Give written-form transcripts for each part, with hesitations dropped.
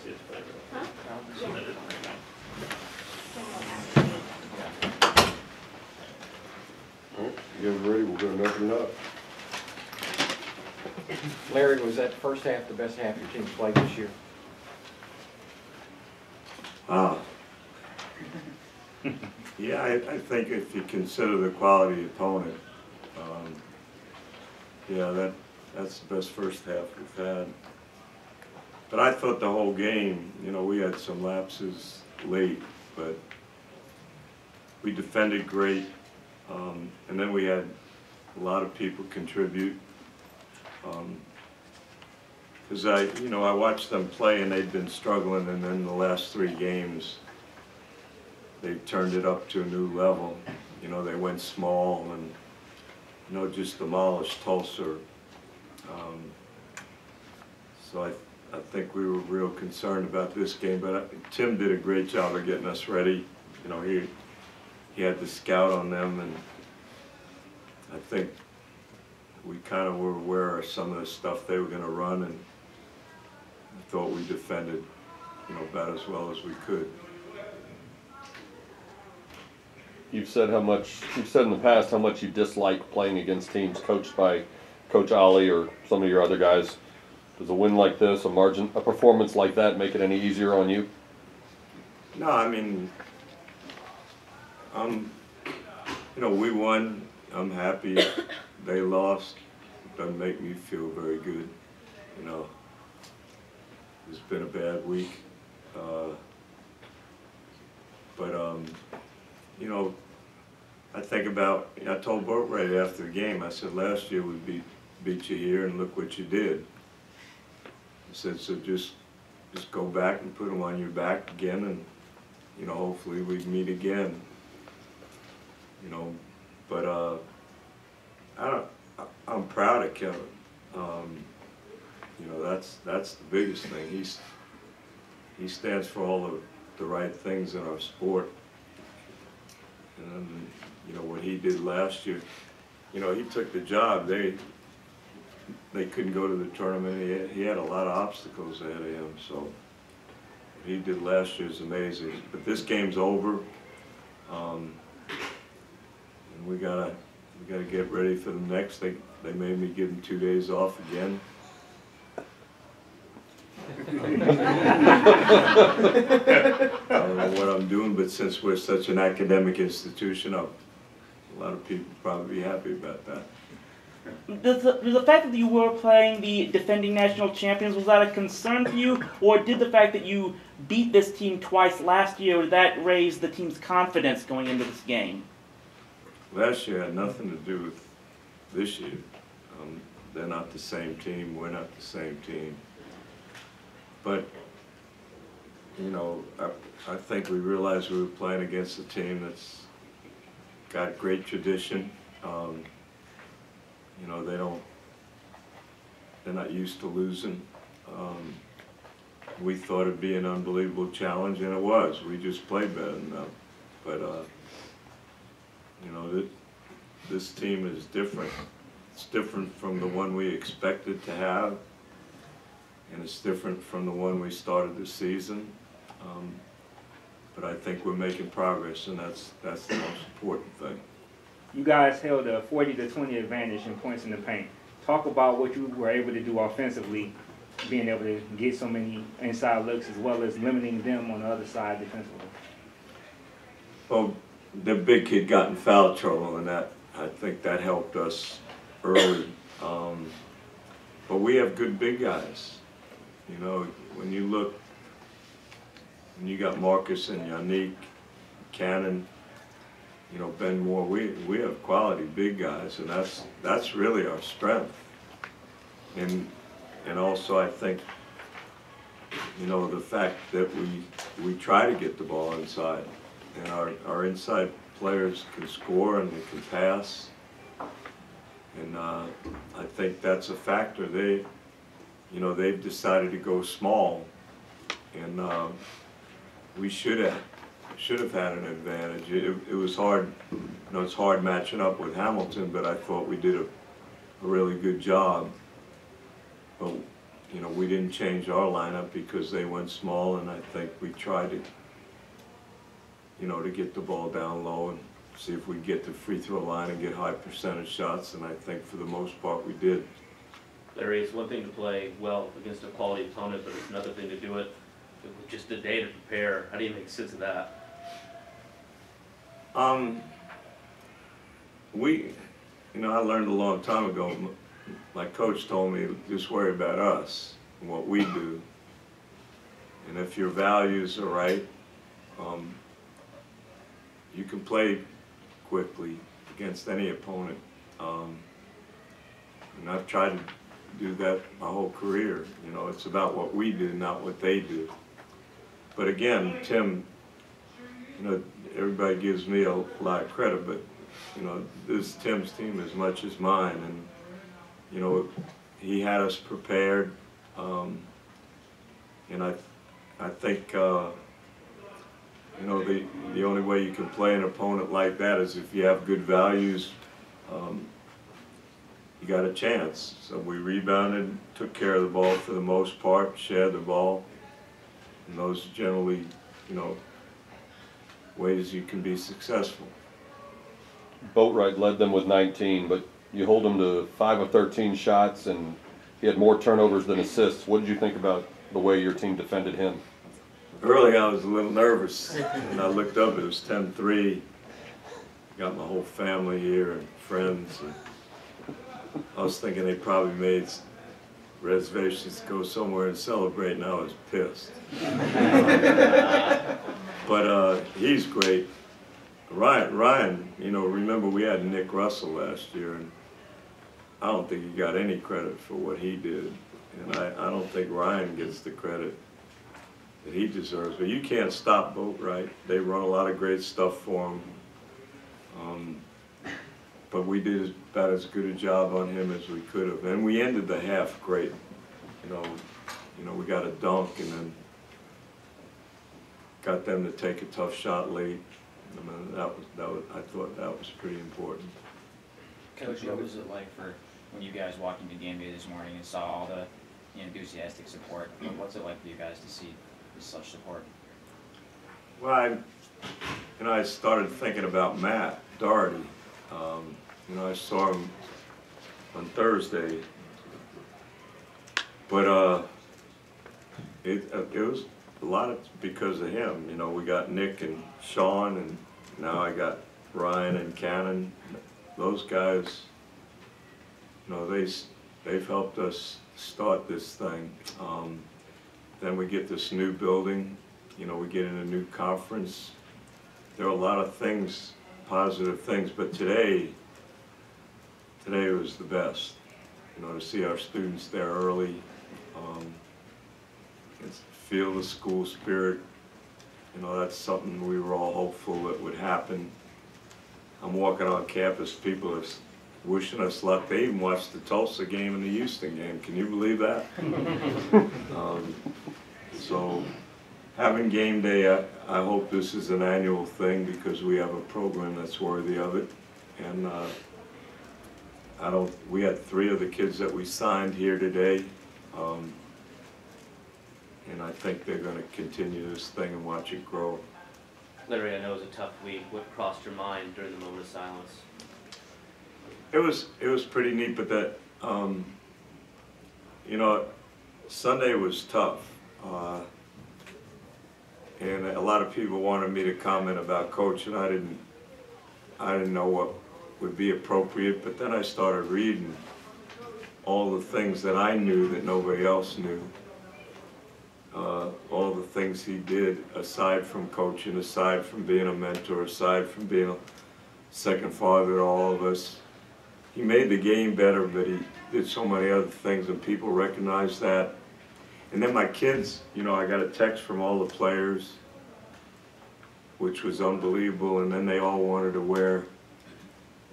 see its flavor. Huh? Submit it. All right, you guys ready? We're going to open it up. Larry, was that first half the best half your team's played this year? Yeah, I think if you consider the quality opponent, yeah, that's the best first half we've had. But I thought the whole game, you know, we had some lapses late, but we defended great, and then we had a lot of people contribute. Because I watched them play and they'd been struggling, and then the last 3 games they turned it up to a new level. You know, they went small and, you know, just demolished Tulsa. So I think we were real concerned about this game, but Tim did a great job of getting us ready. You know, he had the scout on them, and I think we kind of were aware of some of the stuff they were going to run, and I thought we defended, you know, about as well as we could. You've said in the past how much you dislike playing against teams coached by Coach Ollie or some of your other guys. Does a win like this, a performance like that, make it any easier on you? No, I mean, you know, we won. I'm happy. They lost. It doesn't make me feel very good. You know, it's been a bad week. You know, I think about, I told Burt right after the game, I said, last year we beat you here, and look what you did. I said, so just go back and put them on your back again, and, you know, hopefully we meet again. You know, but I'm proud of Kevin. You know, that's the biggest thing. He stands for all the right things in our sport. And you know, what he did last year, you know, he took the job. They couldn't go to the tournament. He had a lot of obstacles ahead of him. So what he did last year is amazing. But this game's over, and we gotta get ready for the next. They made me give him 2 days off again. I don't know what I'm doing, but since we're such an academic institution, a lot of people probably be happy about that. Does the fact that you were playing the defending national champions, was that a concern for you, or did the fact that you beat this team twice last year, did that raise the team's confidence going into this game? Last year had nothing to do with this year. They're not the same team, we're not the same team. But, you know, I think we realized we were playing against a team that's got great tradition. You know, they're not used to losing. We thought it'd be an unbelievable challenge, and it was. We just played better than them. But, you know, this team is different. It's different from the one we expected to have, and it's different from the one we started the season. But I think we're making progress, and that's the most important thing. You guys held a 40-20 advantage in points in the paint. Talk about what you were able to do offensively, being able to get so many inside looks as well as limiting them on the other side defensively. Well, the big kid got in foul trouble, and I think that helped us early. But we have good big guys. You know, when you got Marcus and Yannick, Cannon, you know, Ben Moore, we have quality big guys, and that's really our strength. And also I think, you know, the fact that we try to get the ball inside, and our inside players can score and they can pass, and I think that's a factor. They've decided to go small, and we should have had an advantage. It was hard, you know, it's hard matching up with Hamilton, but I thought we did a really good job. But, you know, we didn't change our lineup because they went small, and I think we tried to, you know, to get the ball down low and see if we could get the free throw line and get high percentage shots, and I think for the most part we did. Larry, it's one thing to play well against a quality opponent, but it's another thing to do it with just a day to prepare. How do you make sense of that? You know, I learned a long time ago, my coach told me, just worry about us and what we do. And if your values are right, you can play quickly against any opponent. And I've tried to do that my whole career. You know, it's about what we do, not what they do. But again, Tim, you know, everybody gives me a lot of credit, but you know, this is Tim's team as much as mine, and you know, he had us prepared, and I think you know, the only way you can play an opponent like that is if you have good values. You got a chance. So we rebounded, took care of the ball for the most part, shared the ball, and those are generally, you know, ways you can be successful. Boatwright led them with 19, but you hold him to 5 of 13 shots, and he had more turnovers than assists. What did you think about the way your team defended him? Early I was a little nervous, and I looked up, it was 10-3. Got my whole family here and friends. And I was thinking they probably made reservations to go somewhere and celebrate, and I was pissed. But he's great. Ryan, you know, remember we had Nick Russell last year, and I don't think he got any credit for what he did. And I don't think Ryan gets the credit that he deserves. But you can't stop Boatwright. They run a lot of great stuff for him. But we did about as good a job on him as we could have. And we ended the half great. You know, we got a dunk and then got them to take a tough shot late. I mean, I thought that was pretty important. Coach, what was it like for when you guys walked into game day this morning and saw all the enthusiastic support? What's it like for you guys to see such support? Well, you know, I started thinking about Matt Doherty. You know, I saw him on Thursday, but it was a lot of because of him. You know, we got Nick and Sean, and now I got Ryan and Cannon. Those guys, you know, they've helped us start this thing. Then we get this new building. You know, we get in a new conference. There are a lot of things, positive things, but today was the best. You know, to see our students there early, and feel the school spirit. You know, that's something we were all hopeful that would happen. I'm walking on campus, people are wishing us luck. They even watched the Tulsa game and the Houston game. Can you believe that? So having game day, I hope this is an annual thing because we have a program that's worthy of it. And we had 3 of the kids that we signed here today. And I think they're going to continue this thing and watch it grow. Larry, I know it was a tough week. What crossed your mind during the moment of silence? It was pretty neat, but that, you know, Sunday was tough. And a lot of people wanted me to comment about Coach, and I didn't know what would be appropriate, but then I started reading all the things that I knew that nobody else knew. All the things he did, aside from coaching, aside from being a mentor, aside from being a second father to all of us. He made the game better, but he did so many other things, and people recognized that. And then my kids, you know, I got a text from all the players, which was unbelievable, and then they all wanted to wear,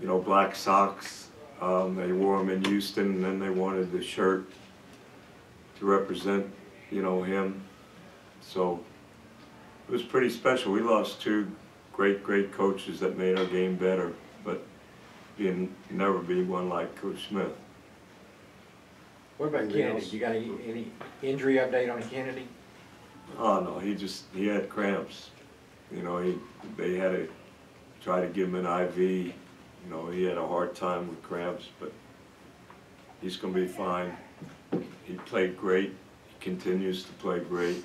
you know, black socks. They wore them in Houston, and then they wanted the shirt to represent, you know, him. So it was pretty special. We lost 2 great coaches that made our game better, but never be one like Coach Smith. What about Anything Kennedy? else? You got any injury update on Kennedy? Oh, no, he had cramps. You know, they had to try to give him an IV. You know, he had a hard time with cramps, but he's gonna be fine. He played great, he continues to play great.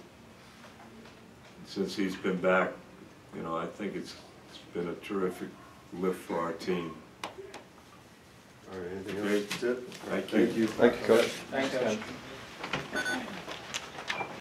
Since he's been back, you know, I think it's been a terrific lift for our team. All right, anything else? Great. That's it? Thank you. Thank you. Thank you, Coach. Thanks, Coach.